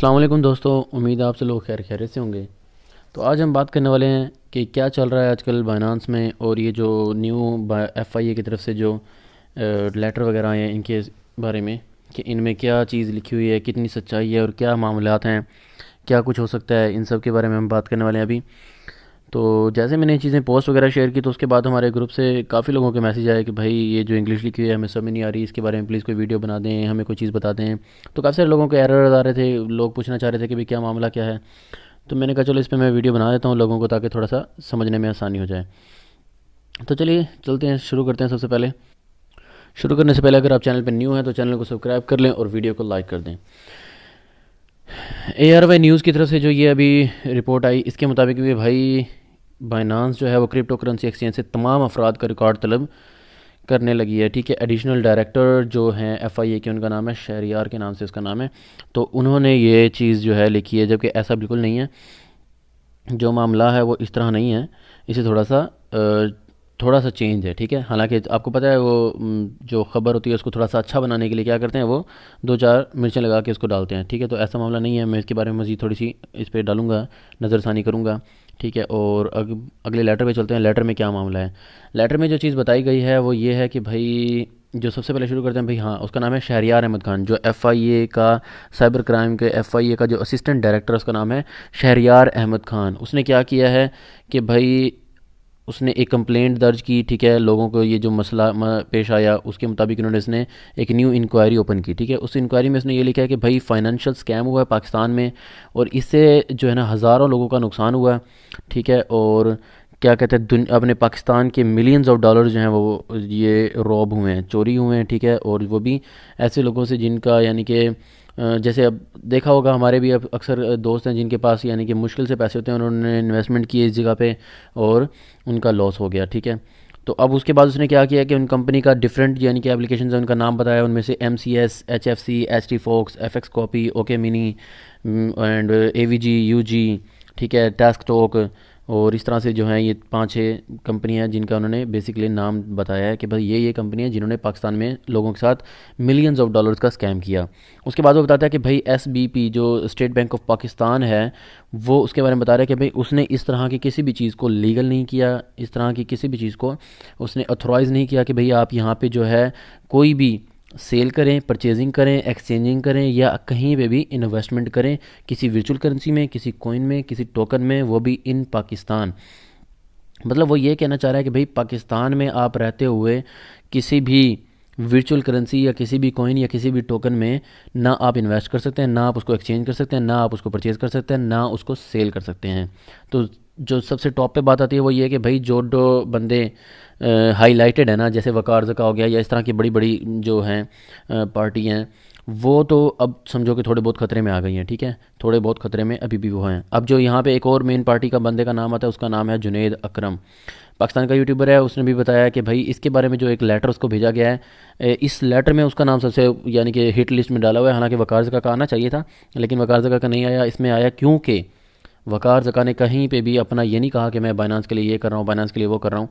अस्सलाम वालेकुम दोस्तों, उम्मीद है आप सब लोग खैर खैरियत से होंगे। तो आज हम बात करने वाले हैं कि क्या चल रहा है आजकल बाइनांस में, और ये जो न्यू FIA की तरफ से जो लेटर वगैरह आए हैं इनके बारे में, कि इनमें क्या चीज़ लिखी हुई है, कितनी सच्चाई है और क्या मामलात हैं, क्या कुछ हो सकता है, इन सब के बारे में हम बात करने वाले हैं अभी। तो जैसे मैंने ये चीज़ें पोस्ट वगैरह शेयर की तो उसके बाद हमारे ग्रुप से काफ़ी लोगों के मैसेज आए कि भाई ये जो इंग्लिश लिखी हुई है हमें समझ नहीं आ रही, इसके बारे में प्लीज़ कोई वीडियो बना दें, हमें कोई चीज़ बता दें। तो काफ़ी सारे लोगों के एरर आ रहे थे, लोग पूछना चाह रहे थे कि भाई क्या मामला क्या है। तो मैंने कहा चलो इस पर मैं वीडियो बना देता हूँ लोगों को, ताकि थोड़ा सा समझने में आसानी हो जाए। तो चलिए चलते हैं, शुरू करते हैं। सबसे पहले शुरू करने से पहले अगर आप चैनल पर न्यू हैं तो चैनल को सब्सक्राइब कर लें और वीडियो को लाइक कर दें। ARY न्यूज़ की तरफ से जो ये अभी रिपोर्ट आई, इसके मुताबिक भी भाई बाइनांस जो है वो क्रिप्टो करेंसी एक्सचेंज से तमाम अफराद का रिकॉर्ड तलब करने लगी है। ठीक है, एडिशनल डायरेक्टर जो हैं FIA के, उनका नाम है शहरियार के नाम से उसका नाम है। तो उन्होंने ये चीज़ जो है लिखी है, जबकि ऐसा बिल्कुल नहीं है। जो मामला है वो इस तरह नहीं है, इसे थोड़ा सा चेंज है। ठीक है, हालांकि आपको पता है वो जो ख़बर होती है उसको थोड़ा सा अच्छा बनाने के लिए क्या करते हैं, वो दो चार मिर्चें लगा के उसको डालते हैं। ठीक है, तो ऐसा मामला नहीं है। मैं इसके बारे में मज़ीद थोड़ी सी इस पर डालूंगा, नज़रसानी करूँगा। ठीक है, और अगले लेटर पे चलते हैं। लेटर में क्या मामला है? लेटर में जो चीज़ बताई गई है वो ये है कि भाई, जो सबसे पहले शुरू करते हैं भाई, हाँ, उसका नाम है शहरियार अहमद खान, जो FIA का साइबर क्राइम के FIA का जो असिस्टेंट डायरेक्टर, उसका नाम है शहरियार अहमद खान। उसने क्या किया है कि भाई उसने एक कंप्लेंट दर्ज की। ठीक है, लोगों को ये जो मसला पेश आया उसके मुताबिक उन्होंने इसने एक न्यू इंक्वायरी ओपन की। ठीक है, उस इंक्वायरी में उसने ये लिखा है कि भाई फाइनेंशियल स्कैम हुआ है पाकिस्तान में, और इससे जो है ना हज़ारों लोगों का नुकसान हुआ है। ठीक है, और क्या कहते हैं, अपने पाकिस्तान के मिलियंस ऑफ डॉलर जो हैं वो ये रॉब हुए हैं, चोरी हुए हैं। ठीक है, और वो भी ऐसे लोगों से जिनका यानी कि जैसे अब देखा होगा, हमारे भी अब अक्सर दोस्त हैं जिनके पास यानी कि मुश्किल से पैसे होते हैं, उन्होंने इन्वेस्टमेंट किए इस जगह पे और उनका लॉस हो गया। ठीक है, तो अब उसके बाद उसने क्या किया कि उन कंपनी का डिफरेंट यानी कि एप्लीकेशन है, उनका नाम बताया। उनमें से MCS, HFC, HT Fox, FX Copy, OK Mini and AVG, UG, ठीक है, टास्क टॉक, और इस तरह से जो हैं ये 5-6 कंपनियां हैं जिनका उन्होंने बेसिकली नाम बताया है कि भाई ये कंपनी है जिन्होंने पाकिस्तान में लोगों के साथ मिलियंस ऑफ डॉलर्स का स्कैम किया। उसके बाद वो बताता है कि भाई SBP जो स्टेट बैंक ऑफ पाकिस्तान है, वो उसके बारे में बता रहा है कि भाई उसने इस तरह की किसी भी चीज़ को लीगल नहीं किया, इस तरह की किसी भी चीज़ को उसने ऑथोराइज़ नहीं किया कि भाई आप यहाँ पे जो है कोई भी सेल करें, परचेजिंग करें, एक्सचेंजिंग करें या कहीं पे भी इन्वेस्टमेंट करें, किसी वर्चुअल करेंसी में, किसी कॉइन में, किसी टोकन में, वो भी इन पाकिस्तान। मतलब वो ये कहना चाह रहा है कि भाई पाकिस्तान में आप रहते हुए किसी भी वर्चुअल करेंसी या किसी भी कॉइन या किसी भी टोकन में ना आप इन्वेस्ट कर सकते हैं, ना आप उसको एक्सचेंज कर सकते हैं, ना आप उसको परचेज़ कर सकते हैं, ना उसको सेल कर सकते हैं। तो जो सबसे टॉप पे बात आती है वो ये है कि भाई जो दो बंदे हाईलाइटेड है ना, जैसे वकार ज़का हो गया या इस तरह की बड़ी बड़ी जो हैं पार्टी हैं, वो तो अब समझो कि थोड़े बहुत ख़तरे में आ गई हैं। ठीक है, थोड़े बहुत ख़तरे में अभी भी वो हैं। अब जो यहाँ पे एक और मेन पार्टी का बंदे का नाम आता है, उसका नाम है जुनैद अकरम, पाकिस्तान का यूट्यूबर है। उसने भी बताया कि भाई इसके बारे में जो एक लेटर उसको भेजा गया है, इस लेटर में उसका नाम सबसे यानी कि हिट लिस्ट में डाला हुआ है। हालांकि वकार ज़का का आना चाहिए था, लेकिन वकार ज़का का नहीं आया। इसमें आया क्योंकि वकार ज़का ने कहीं पे भी अपना ये नहीं कहा कि मैं बाइनांस के लिए ये कर रहा हूँ, बाइनांस के लिए वो कर रहा हूँ।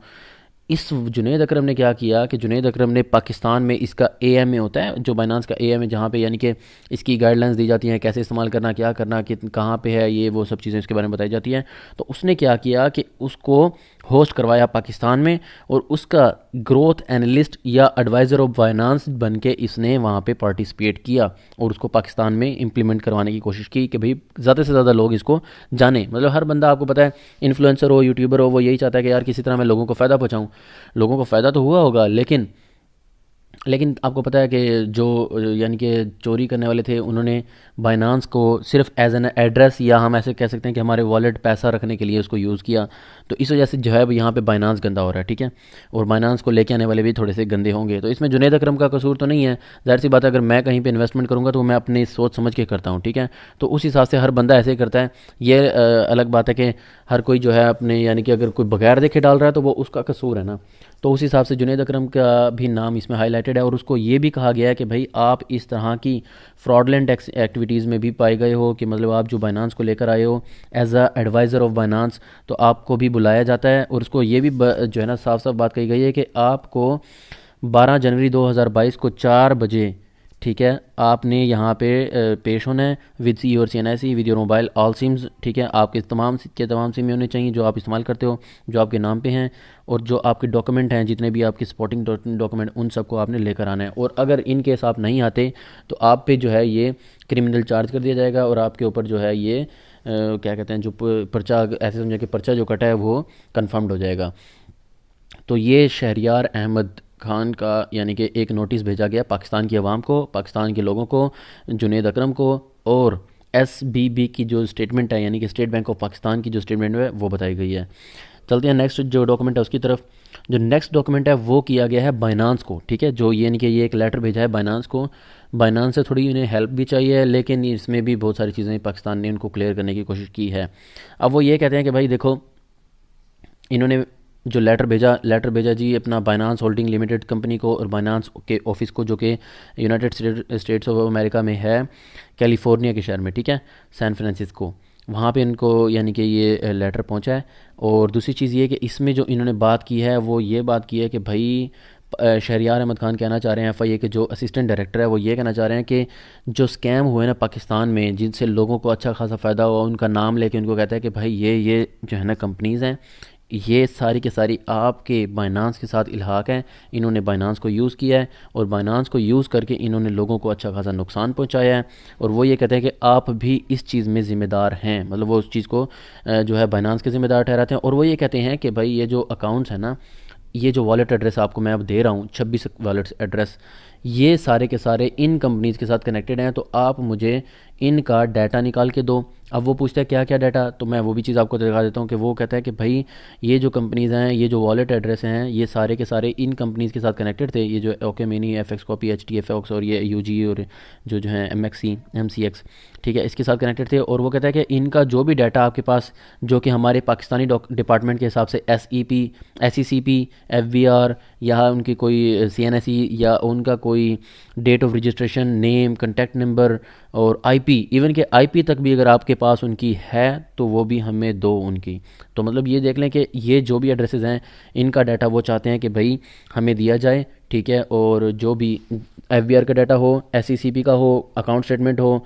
इस जुनैद अकरम ने क्या किया कि जुनैद अकरम ने पाकिस्तान में इसका AMA होता है, जो बाइनांस का AMA, जहाँ पे यानी कि इसकी गाइडलाइंस दी जाती हैं, कैसे इस्तेमाल करना, क्या करना, कि कहाँ पे है ये वो सब चीज़ें इसके बारे में बताई जाती हैं। तो उसने क्या किया कि उसको होस्ट करवाया पाकिस्तान में, और उसका ग्रोथ एनालिस्ट या एडवाइज़र ऑफ फाइनेंस बन के इसने वहाँ पे पार्टिसिपेट किया और उसको पाकिस्तान में इम्प्लीमेंट करवाने की कोशिश की कि भाई ज़्यादा से ज़्यादा लोग इसको जाने। मतलब हर बंदा, आपको पता है, इन्फ्लुएंसर हो, यूट्यूबर हो, वो यही चाहता है कि यार किसी तरह मैं लोगों को फ़ायदा पहुँचाऊँ। लोगों को फ़ायदा तो हुआ होगा, लेकिन आपको पता है कि जो यानी कि चोरी करने वाले थे, उन्होंने बाइनांस को सिर्फ एज एन एड्रेस, या हम ऐसे कह सकते हैं कि हमारे वॉलेट पैसा रखने के लिए उसको यूज़ किया। तो इस वजह से जो है यहाँ पे बाइनांस गंदा हो रहा है। ठीक है, और बाइनांस को लेके आने वाले भी थोड़े से गंदे होंगे। तो इसमें जुनैद अकरम का कसूर तो नहीं है, ज़ाहिर सी बात है, अगर मैं कहीं पे इन्वेस्टमेंट करूँगा तो मैं अपनी सोच समझ के करता हूँ। ठीक है, तो उस हिसाब से हर बंदा ऐसे ही करता है। ये अलग बात है कि हर कोई जो है अपने यानी कि अगर कोई बगैर देखे डाल रहा है तो वो उसका कसूर है ना। तो उस हिसाब से जुनैद अकरम का भी नाम इसमें हाईलाइटेड है, और उसको ये भी कहा गया है कि भाई आप इस तरह की फ्रॉडलेंट एक्टिविटीज़ में भी पाए गए हो, कि मतलब आप जो बाइनांस को लेकर आए हो as a advisor of Binance, तो आपको भी बुलाया जाता है। और उसको ये भी जो है ना साफ साफ बात कही गई है कि आपको 12 जनवरी 2022 को 4 बजे, ठीक है, आपने यहाँ पे पेश होना है विद सी और CNIC with your mobile all sims. ठीक है, आपके तमाम सिम होने चाहिए जो आप इस्तेमाल करते हो, जो आपके नाम पे हैं, और जो आपके डॉक्यूमेंट हैं जितने भी आपके सपोर्टिंग डॉक्यूमेंट, उन सबको आपने लेकर आना है। और अगर इन केस आप नहीं आते तो आप पे जो है ये क्रिमिनल चार्ज कर दिया जाएगा, और आपके ऊपर जो है ये क्या कहते हैं, जो पर्चा, ऐसे समझे कि पर्चा जो कटा है वो कन्फर्म्ड हो जाएगा। तो ये शहरियार अहमद खान का यानी कि एक नोटिस भेजा गया पाकिस्तान की आवाम को, पाकिस्तान के लोगों को, जुनेद अकरम को, और SBB की जो स्टेटमेंट है यानी कि स्टेट बैंक ऑफ पाकिस्तान की जो स्टेटमेंट है वो बताई गई है। चलते हैं नेक्स्ट जो डॉक्यूमेंट है उसकी तरफ। जो नेक्स्ट डॉक्यूमेंट है वो किया गया है बाइनांस को। ठीक है, जो ये यानी कि ये एक लेटर भेजा है बाइनांस को। बाइनांस से थोड़ी इन्हें हेल्प भी चाहिए, लेकिन इसमें भी बहुत सारी चीज़ें पाकिस्तान ने उनको क्लियर करने की कोशिश की है। अब वो ये कहते हैं कि भाई देखो, इन्होंने जो लेटर भेजा जी अपना बाइनांस होल्डिंग लिमिटेड कंपनी को और बाइनांस के ऑफिस को, जो कि यूनाइटेड स्टेट्स ऑफ अमेरिका में है, कैलिफोर्निया के शहर में। ठीक है, सैन फ्रांसिस्को, वहाँ पे इनको यानी कि ये लेटर पहुँचा है। और दूसरी चीज़ ये कि इसमें जो इन्होंने बात की है वो ये बात की है कि भाई शहरियार अहमद खान कहना चाह रहे हैं, FIA के जो असिस्टेंट डायरेक्टर है वो ये कहना चाह रहे हैं कि जो स्कैम हुए ना पाकिस्तान में, जिनसे लोगों को अच्छा खासा फ़ायदा हुआ, उनका नाम लेके उनको कहता है कि भाई ये जो है ना कंपनीज़ हैं, ये सारी के सारी आपके बाइनांस के साथ इल्हाक हैं। इन्होंने बाइनांस को यूज़ किया है और बाइनांस को यूज़ करके इन्होंने लोगों को अच्छा खासा नुकसान पहुंचाया है। और वो ये कहते हैं कि आप भी इस चीज़ में ज़िम्मेदार हैं, मतलब वो उस चीज़ को जो है बाइनांस के ज़िम्मेदार ठहराते हैं। और वो ये कहते हैं कि भाई ये जो अकाउंट्स हैं ना, ये जो वॉलेट एड्रेस आपको मैं अब दे रहा हूँ, 26 वॉलेट एड्रेस, ये सारे के सारे इन कंपनीज़ के साथ कनेक्टेड हैं, तो आप मुझे इनका डाटा निकाल के दो। अब वो पूछता है क्या क्या डाटा, तो मैं वो भी चीज़ आपको दिखा देता हूँ कि वो कहता है कि भाई ये जो कंपनीज़ हैं, ये जो वॉलेट एड्रेस हैं, ये सारे के सारे इन कंपनीज़ के साथ कनेक्टेड थे। ये जो okay mini, FX copy, HTFX और ये UG और जो है MXC MCX, ठीक है, इसके साथ कनेक्टेड थे। और वो कहता है कि इनका जो भी डाटा आपके पास, जो कि हमारे पाकिस्तानी डिपार्टमेंट के हिसाब से SEP, SECP, FVR, या उनकी कोई CNSE, या उनका कोई date of registration, name, contact number और IP, इवन के IP तक भी अगर आपके पास उनकी है तो वो भी हमें दो उनकी। तो मतलब ये देख लें कि ये जो भी एड्रेसेस हैं, इनका डाटा वो चाहते हैं कि भाई हमें दिया जाए। ठीक है, और जो भी FBR का डाटा हो, SECP का हो, अकाउंट स्टेटमेंट हो,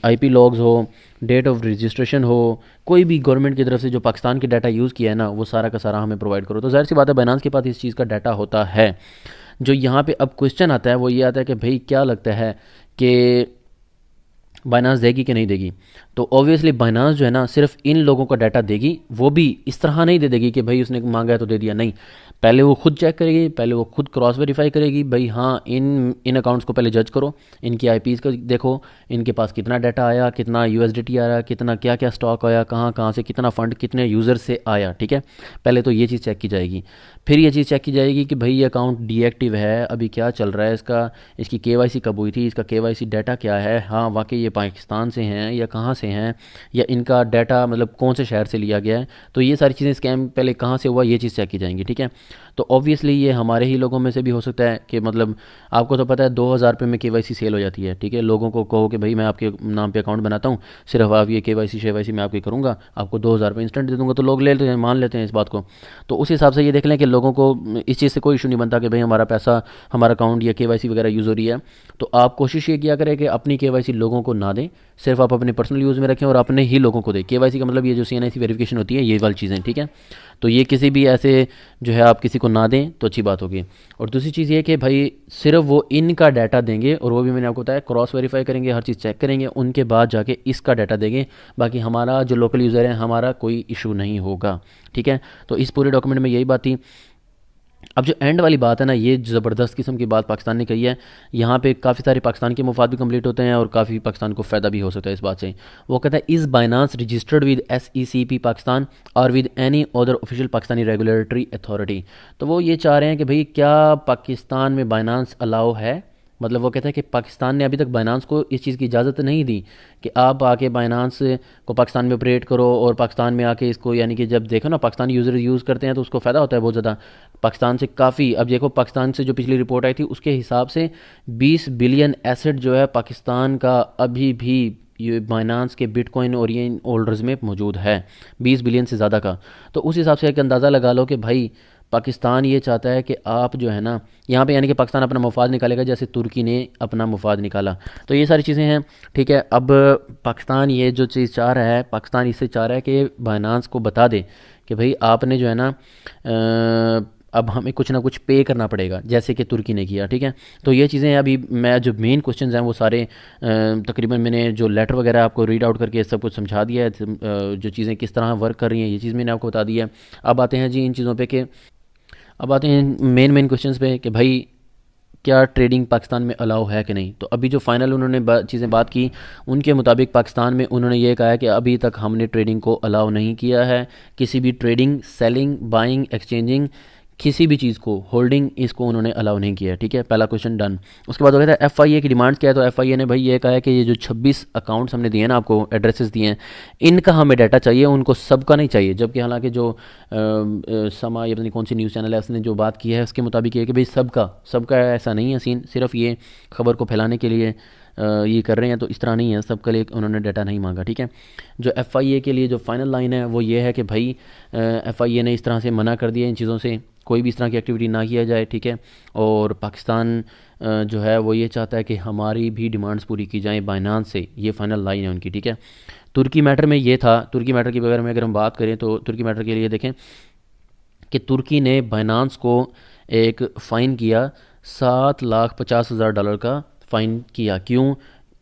IP लॉग्स हो, डेट ऑफ रजिस्ट्रेशन हो, कोई भी गवर्नमेंट की तरफ से जो पाकिस्तान के डाटा यूज़ किया है ना, वो सारा का सारा हमें प्रोवाइड करो। तो ज़ाहिर सी बात है बाइनांस के पास इस चीज़ का डाटा होता है। जो यहाँ पे अब क्वेश्चन आता है वो ये आता है कि भाई क्या लगता है कि बाइनांस देगी कि नहीं देगी। तो ऑब्वियसली बाइनांस जो है ना सिर्फ इन लोगों का डाटा देगी, वो भी इस तरह नहीं दे देगी कि भाई उसने मांगा है तो दे दिया, नहीं। पहले वो खुद चेक करेगी, पहले वो खुद क्रॉस वेरीफाई करेगी, भाई हाँ इन अकाउंट्स को पहले जज करो, इनकी IPs को देखो, इनके पास कितना डाटा आया, कितना USDT आया, कितना क्या क्या स्टॉक आया, कहाँ कहाँ से कितना फ़ंड कितने यूज़र से आया। ठीक है, पहले तो ये चीज़ चेक की जाएगी। फिर ये चीज़ चेक की जाएगी कि भाई ये अकाउंट डीएक्टिव है, अभी क्या चल रहा है इसका, इसकी KYC कब हुई थी, इसका KYC डाटा क्या है, हाँ वाकई ये पाकिस्तान से हैं या कहाँ से हैं, या इनका डाटा मतलब कौन से शहर से लिया गया है। तो ये सारी चीज़ें स्कैम पहले कहाँ से हुआ ये चीज़ चेक की जाएंगी। ठीक है, तो ऑब्वियसली ये हमारे ही लोगों में से भी हो सकता है कि मतलब आपको तो पता है 2000 रुपये में KYC सेल हो जाती है। ठीक है, लोगों को कहो कि भाई मैं आपके नाम पे अकाउंट बनाता हूँ, सिर्फ आप ये KYC मैं आपकी करूँगा, आपको 2000 रुपये इंस्टेंट दे दूँगा, तो लोग ले लेते हैं, मान लेते हैं इस बात को। तो उस हिसाब से ये देख लें कि लोगों को इस चीज़ से कोई इशू नहीं बनता कि भाई हमारा पैसा, हमारा अकाउंट या KYC वगैरह यूज़ हो रही है। तो आप कोशिश ये किया करें कि अपनी KYC लोगों को ना दें, सिर्फ आप अपने पर्सनल यूज़ में रखें और अपने ही लोगों को दें। KYC का मतलब ये जो CNIC वेरिफिकेशन होती है, ये वाली चीज़ें। ठीक है, तो ये किसी भी ऐसे जो है आप किसी को ना दें तो अच्छी बात होगी। और दूसरी चीज़ ये कि भाई सिर्फ वो इनका डाटा देंगे, और वो भी मैंने आपको बताया क्रॉस वेरीफाई करेंगे, हर चीज़ चेक करेंगे, उनके बाद जाके इसका डाटा देंगे। बाकी हमारा जो लोकल यूज़र है, हमारा कोई इशू नहीं होगा। ठीक है, तो इस पूरे डॉक्यूमेंट में यही बात थी। अब जो एंड वाली बात है ना, ये ज़बरदस्त किस्म की बात पाकिस्तान ने कही है। यहाँ पे काफ़ी सारे पाकिस्तान के मुफाद भी कंप्लीट होते हैं और काफ़ी पाकिस्तान को फ़ायदा भी हो सकता है इस बात से। वो कहता है is Binance registered with SECP Pakistan और with any other official Pakistani regulatory authority. तो वो ये चाह रहे हैं कि भाई क्या पाकिस्तान में बाइनांस अलाउ है। मतलब वो कहता है कि पाकिस्तान ने अभी तक बाइनांस को इस चीज़ की इजाज़त नहीं दी कि आप आके बाइनांस को पाकिस्तान में ऑपरेट करो, और पाकिस्तान में आके इसको, यानी कि जब देखो ना पाकिस्तानी यूज़र यूज़ करते हैं तो उसको फ़ायदा होता है बहुत ज़्यादा पाकिस्तान से काफ़ी। अब देखो पाकिस्तान से जो पिछली रिपोर्ट आई थी उसके हिसाब से 20 बिलियन एसेट जो है पाकिस्तान का अभी भी ये बाइनांस के बिटकॉइन और ये होल्डर्स में मौजूद है, 20 बिलियन से ज़्यादा का। तो उस हिसाब से एक अंदाज़ा लगा लो कि भाई पाकिस्तान ये चाहता है कि आप जो है ना यहाँ पे, यानी कि पाकिस्तान अपना मफाद निकालेगा जैसे तुर्की ने अपना मफाद निकाला। तो ये सारी चीज़ें हैं, ठीक है। अब पाकिस्तान ये जो चीज़ चाह रहा है, पाकिस्तान इससे चाह रहा है कि बाइनांस को बता दे कि भाई आपने जो है ना अब हमें कुछ ना कुछ पे करना पड़ेगा जैसे कि तुर्की ने किया, ठीक है। तो ये चीज़ें अभी मैं जो मेन क्वेश्चंस हैं वो सारे तकरीबन मैंने जो लेटर वगैरह आपको रीड आउट करके सब कुछ समझा दिया है, जो चीज़ें किस तरह वर्क कर रही हैं ये चीज़ मैंने आपको बता दी है। अब आते हैं जी इन चीज़ों पे कि अब आते हैं मेन मेन क्वेश्चंस पे कि भाई क्या ट्रेडिंग पाकिस्तान में अलाउ है कि नहीं। तो अभी जो फाइनल उन्होंने चीज़ें बात की, उनके मुताबिक पाकिस्तान में उन्होंने ये कहा है कि अभी तक हमने ट्रेडिंग को अलाउ नहीं किया है, किसी भी ट्रेडिंग, सेलिंग, बाइंग, एक्सचेंजिंग, किसी भी चीज़ को, होल्डिंग, इसको उन्होंने अलाउ नहीं किया है, ठीक है। पहला क्वेश्चन डन। उसके बाद वो कहता है एफआईए की डिमांड्स क्या है। तो एफआईए ने भाई ये कहा है कि ये जो 26 अकाउंट्स हमने दिए हैं ना आपको, एड्रेसेस दिए हैं, इनका हमें डाटा चाहिए, उनको सबका नहीं चाहिए। जबकि हालांकि जो समा या पता नहीं कौन सी न्यूज़ चैनल है उसने जो बात की है उसके मुताबिक ये है कि भाई सबका सबका ऐसा नहीं है सीन, सिर्फ ये खबर को फैलाने के लिए ये कर रहे हैं। तो इस तरह नहीं है, सबके लिए उन्होंने डाटा नहीं मांगा, ठीक है। जो एफआईए के लिए जो फाइनल लाइन है वो ये है कि भाई एफआईए ने इस तरह से मना कर दिया इन चीज़ों से, कोई भी इस तरह की एक्टिविटी ना किया जाए, ठीक है। और पाकिस्तान जो है वो ये चाहता है कि हमारी भी डिमांड्स पूरी की जाएँ बाइनांस से, ये फाइनल लाइन है उनकी, ठीक है। तुर्की मैटर में ये था, तुर्की मैटर के बारे में अगर हम बात करें तो तुर्की मैटर के लिए देखें कि तुर्की ने बाइनांस को एक फ़ाइन किया, $7,50,000 का फ़ाइन किया। क्यों?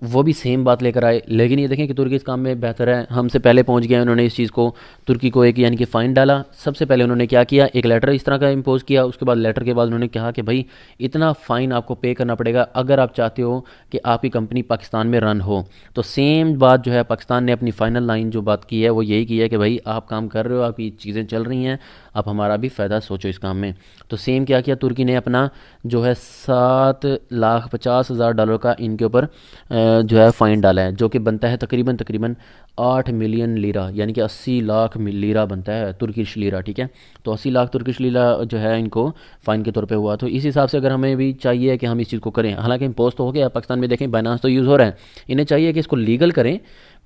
वो भी सेम बात लेकर आए, लेकिन ये देखें कि तुर्की इस काम में बेहतर है, हमसे पहले पहुंच गया उन्होंने इस चीज़ को, तुर्की को एक यानी कि फ़ाइन डाला। सबसे पहले उन्होंने क्या किया, एक लेटर इस तरह का इम्पोज़ किया। उसके बाद लेटर के बाद उन्होंने कहा कि भाई इतना फ़ाइन आपको पे करना पड़ेगा अगर आप चाहते हो कि आपकी कंपनी पाकिस्तान में रन हो। तो सेम बात जो है पाकिस्तान ने अपनी फ़ाइनल लाइन जो बात की है वो यही की है कि भाई आप काम कर रहे हो, आपकी चीज़ें चल रही हैं, आप हमारा भी फ़ायदा सोचो इस काम में। तो सेम क्या किया तुर्की ने, अपना जो है $7,50,000 का इनके ऊपर जो है फ़ाइन डाला है, जो कि बनता है तकरीबन तकरीबन 8 मिलियन लीरा, यानी कि 80 लाख लीरा बनता है, तुर्किश लीरा, ठीक है। तो 80 लाख तुर्किश लीरा जो है इनको फ़ाइन के तौर पे हुआ। तो इस हिसाब से अगर हमें भी चाहिए कि हम इस चीज़ को करें, हालांकि इम्पोज तो हो गया पाकिस्तान में, देखें बाइनांस तो यूज़ हो रहा है, इन्हें चाहिए कि इसको लीगल करें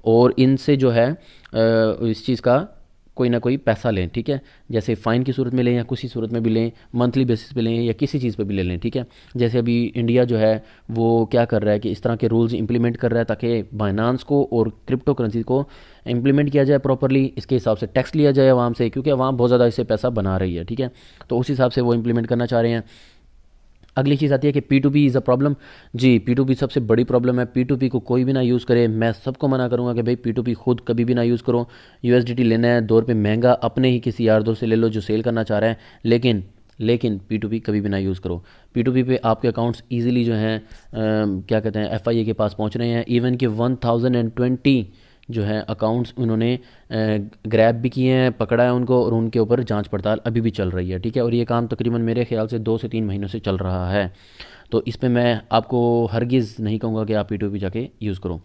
और इनसे जो है इस चीज़ का कोई ना कोई पैसा लें, ठीक है। जैसे फ़ाइन की सूरत में लें या किसी सूरत में भी लें, मंथली बेसिस पे लें या किसी चीज़ पे भी ले लें, ठीक है। जैसे अभी इंडिया जो है वो क्या कर रहा है कि इस तरह के रूल्स इंप्लीमेंट कर रहा है ताकि बाइनांस को और क्रिप्टो करेंसी को इंप्लीमेंट किया जाए प्रॉपरली, इसके हिसाब से टैक्स लिया जाए आवाम से, क्योंकि आवाम बहुत ज़्यादा इससे पैसा बना रही है, ठीक है। तो उस हिसाब से वो इंप्लीमेंट करना चाह रहे हैं। अगली चीज़ आती है कि P2P is a problem. Ji, P2P सबसे बड़ी प्रॉब्लम है, P2P को कोई भी ना यूज़ करे। मैं सबको मना करूँगा कि भाई P2P खुद कभी भी ना यूज़ करो। USDT लेना है 2 रुपये महंगा, अपने ही किसी यार दोस्त से ले लो जो सेल करना चाह रहा है, लेकिन P2P कभी भी ना यूज़ करो। P2P पे आपके अकाउंट्स ईजिली जो हैं क्या कहते हैं FIA के पास पहुंच रहे हैं। इवन कि 1020 जो है अकाउंट्स उन्होंने ग्रैब भी किए हैं, पकड़ा है उनको, और उनके ऊपर जांच पड़ताल अभी भी चल रही है, ठीक है। और ये काम तकरीबन मेरे ख्याल से 2 से 3 महीनों से चल रहा है। तो इस पे मैं आपको हरगिज़ नहीं कहूँगा कि आप P2P जाके यूज़ करो।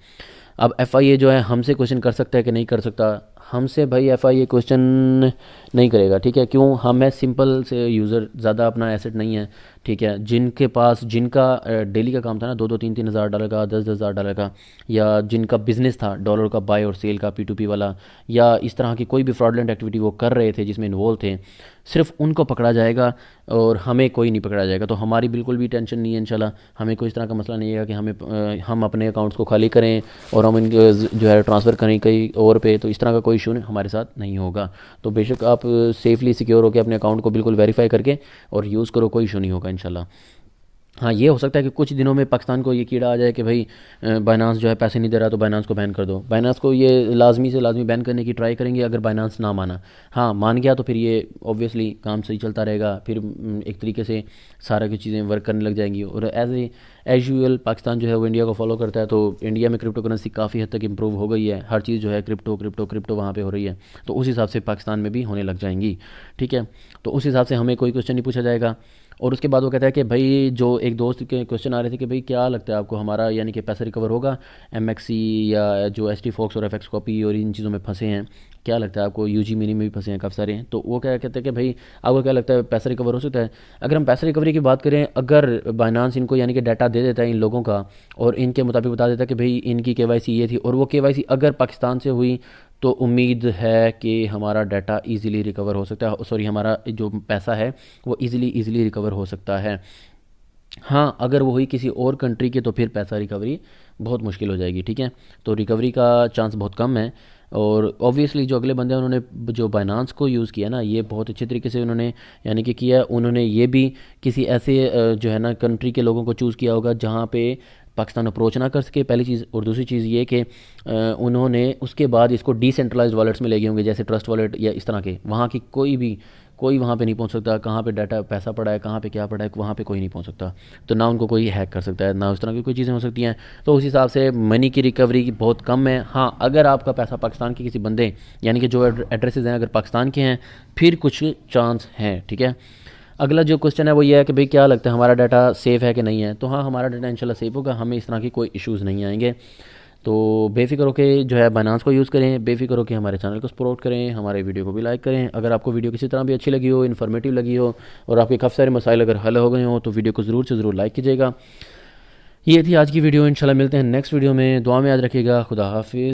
अब FIA जो है हमसे क्वेश्चन कर सकता है कि नहीं कर सकता। हमसे भाई FIA क्वेश्चन नहीं करेगा, ठीक है। क्यों? हम है सिंपल से यूज़र, ज़्यादा अपना एसेट नहीं है, ठीक है। जिनके पास, जिनका डेली का काम था ना 2-3 हज़ार डॉलर का, 10-10 हज़ार डॉलर का, या जिनका बिजनेस था डॉलर का बाय और सेल का P2P वाला, या इस तरह की कोई भी फ्रॉडलेंट एक्टिविटी वो कर रहे थे जिसमें इन्वॉल्व थे, सिर्फ उनको पकड़ा जाएगा और हमें कोई नहीं पकड़ा जाएगा। तो हमारी बिल्कुल भी टेंशन नहीं है इंशाल्लाह। हमें कोई इस तरह का मसला नहीं है कि हम अपने अकाउंट्स को खाली करें और हम इनके जो है ट्रांसफ़र करें कहीं और पे। तो इस तरह का कोई इशू हमारे साथ नहीं होगा। तो बेशक आप सेफली सिक्योर होकर अपने अकाउंट को बिल्कुल वेरीफाई करके और यूज़ करो, कोई इशू नहीं होगा इंशाल्लाह। हाँ, ये हो सकता है कि कुछ दिनों में पाकिस्तान को ये कीड़ा आ जाए कि भाई बाइनांस जो है पैसे नहीं दे रहा तो बाइनांस को बैन कर दो। बाइनांस को ये लाजमी से लाजमी बैन करने की ट्राई करेंगे अगर बाइनांस ना माना। हाँ, मान गया तो फिर ये ऑब्वियसली काम सही चलता रहेगा, फिर एक तरीके से सारा की चीज़ें वर्क करने लग जाएंगी। और एज यूजुअल पाकिस्तान जो है वो इंडिया को फॉलो करता है, तो इंडिया में क्रिप्टो करेंसी काफ़ी हद तक इम्प्रूव हो गई है। हर चीज़ जो है क्रिप्टो क्रिप्टो क्रिप्टो वहाँ पर हो रही है, तो उस हिसाब से पाकिस्तान में भी होने लग जाएंगी, ठीक है। तो उस हिसाब से हमें कोई क्वेश्चन नहीं पूछा जाएगा। और उसके बाद वो कहता है कि भाई, जो एक दोस्त के क्वेश्चन आ रहे थे कि भाई क्या लगता है आपको हमारा यानी कि पैसा रिकवर होगा, MXC या जो ST Fox और FX कॉपी और इन चीज़ों में फंसे हैं, क्या लगता है आपको, UG मिनी में भी फंसे हैं काफ़ी सारे हैं। तो वो क्या कहते हैं कि भाई आपको क्या लगता है पैसा रिकवर हो सकता है। अगर हम पैसा रिकवरी की बात करें, अगर बाइनांस इनको यानी कि डाटा दे देता है इन लोगों का और इनके मुताबिक बता देता है कि भाई इनकी KYC ये थी और वो KYC अगर पाकिस्तान से हुई तो उम्मीद है कि हमारा डाटा इजीली रिकवर हो सकता है, सॉरी हमारा जो पैसा है वो इजीली रिकवर हो सकता है। हाँ, अगर वो हुई किसी और कंट्री के तो फिर पैसा रिकवरी बहुत मुश्किल हो जाएगी, ठीक है। तो रिकवरी का चांस बहुत कम है। और ऑब्वियसली जो अगले बंदे हैं उन्होंने जो बाइनांस को यूज़ किया ना, ये बहुत अच्छे तरीके से उन्होंने यानी कि किया। उन्होंने ये भी किसी ऐसे जो है ना कंट्री के लोगों को चूज़ किया होगा जहाँ पे पाकिस्तान अप्रोच ना कर सके, पहली चीज़। और दूसरी चीज़ ये कि उन्होंने उसके बाद इसको डिसेंट्रलाइज्ड वॉलेट्स में ले गए होंगे, जैसे ट्रस्ट वॉलेट या इस तरह के। वहाँ की कोई वहाँ पे नहीं पहुँच सकता, कहाँ पे डाटा पैसा पड़ा है, कहाँ पे क्या पड़ा है, वहाँ पे कोई नहीं पहुँच सकता। तो ना उनको कोई हैक कर सकता है, ना उस तरह की कोई चीज़ें हो सकती हैं। तो उस हिसाब से मनी की रिकवरी की बहुत कम है। हाँ, अगर आपका पैसा पाकिस्तान के किसी बंदे यानी कि जो एड्रेसेस हैं अगर पाकिस्तान के हैं, फिर कुछ चांस हैं, ठीक है। अगला जो क्वेश्चन है वो ये है कि भाई क्या लगता है हमारा डाटा सेफ़ है कि नहीं है। तो हाँ, हमारा डाटा इंशाल्लाह सेफ़ होगा, हमें इस तरह की कोई इश्यूज़ नहीं आएंगे। तो बेफ़िक्र होकर जो है बाइनांस को यूज़ करें, बेफ़िक्र होकर हमारे चैनल को सपोर्ट करें, हमारे वीडियो को भी लाइक करें। अगर आपको वीडियो किसी तरह भी अच्छी लगी हो, इन्फॉर्मेटिव लगी हो और आपके काफ़ी सारे मसाइल अगर हल हो गए हो तो वीडियो को ज़रूर से ज़रूर लाइक कीजिएगा। ये थी आज की वीडियो। इंशाल्लाह मिलते हैं नेक्स्ट वीडियो में। दुआ में याद रखिएगा। खुदा हाफिज़।